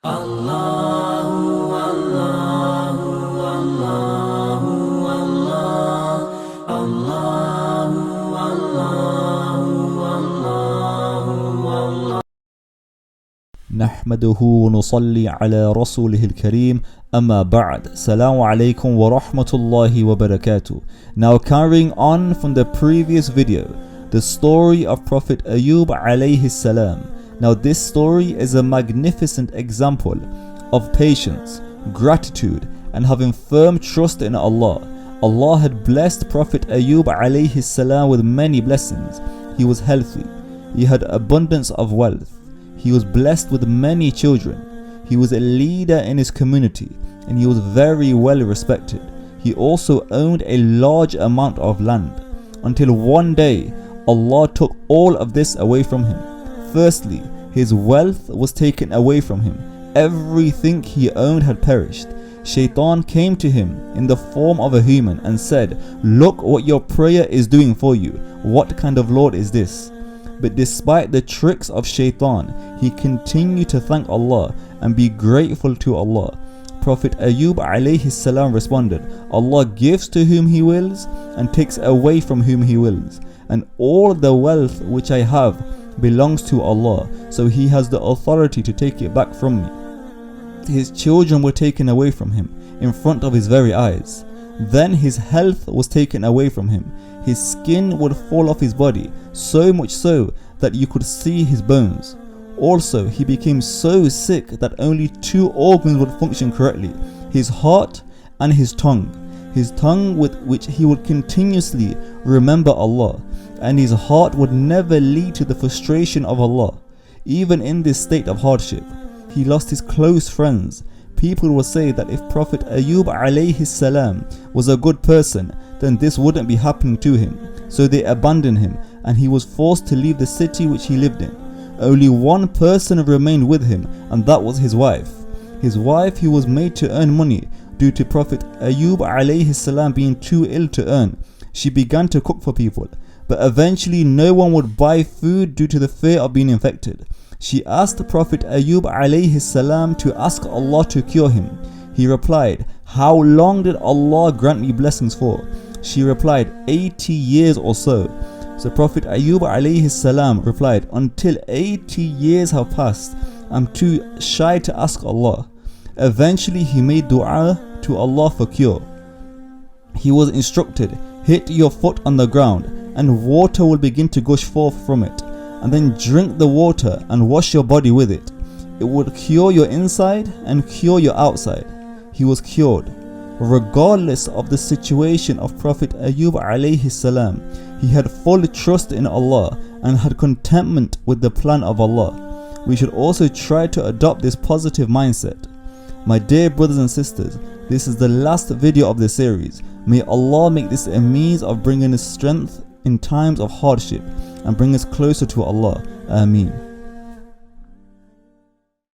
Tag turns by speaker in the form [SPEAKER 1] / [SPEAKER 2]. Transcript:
[SPEAKER 1] Allahu, Allahu, Allahu, Allah. Allahu, Allahu, Allahu, Allah.
[SPEAKER 2] نحمده ونصلي على رسوله الكريم أما بعد. Assalamu alaikum wa rahmatullahi wa barakatuh. Now carrying on from the previous video, the story of Prophet Ayoob alayhi salam. Now this story is a magnificent example of patience, gratitude and having firm trust in Allah. Allah had blessed Prophet Ayoob alayhi salam with many blessings. He was healthy, he had abundance of wealth, he was blessed with many children, he was a leader in his community and he was very well respected. He also owned a large amount of land, until one day Allah took all of this away from him. Firstly, his wealth was taken away from him. Everything he owned had perished. Shaitan came to him in the form of a human and said, "Look what your prayer is doing for you. What kind of Lord is this?" But despite the tricks of Shaitan, he continued to thank Allah and be grateful to Allah. Prophet Ayoob alayhi salam responded, "Allah gives to whom he wills and takes away from whom he wills, and all the wealth which I have belongs to Allah, so he has the authority to take it back from me." His children were taken away from him in front of his very eyes. Then his health was taken away from him. His skin would fall off his body, so much so that you could see his bones. Also, he became so sick that only two organs would function correctly: his heart and his tongue. His tongue with which he would continuously remember Allah, and his heart would never lead to the frustration of Allah. Even in this state of hardship, he lost his close friends. People will say that if Prophet Ayoob alayhi salam was a good person, then this wouldn't be happening to him. So they abandoned him and he was forced to leave the city which he lived in. Only one person remained with him, and that was his wife. His wife, who was made to earn money due to Prophet Ayoob alayhi salam being too ill to earn. She began to cook for people, but eventually no one would buy food due to the fear of being infected. She asked Prophet Ayoob alayhi salam to ask Allah to cure him. He replied, "How long did Allah grant me blessings for?" She replied, 80 years or so. So Prophet Ayoob alayhi salam replied, "Until 80 years have passed, I'm too shy to ask Allah." Eventually he made dua to Allah for cure. He was instructed, "Hit your foot on the ground and water will begin to gush forth from it, and then drink the water and wash your body with it. It would cure your inside and cure your outside." He was cured. Regardless of the situation of Prophet Ayoob alayhi salam, he had full trust in Allah and had contentment with the plan of Allah. We should also try to adopt this positive mindset. My dear brothers and sisters, this is the last video of the series. May Allah make this a means of bringing us strength in times of hardship and bring us closer to Allah. Ameen.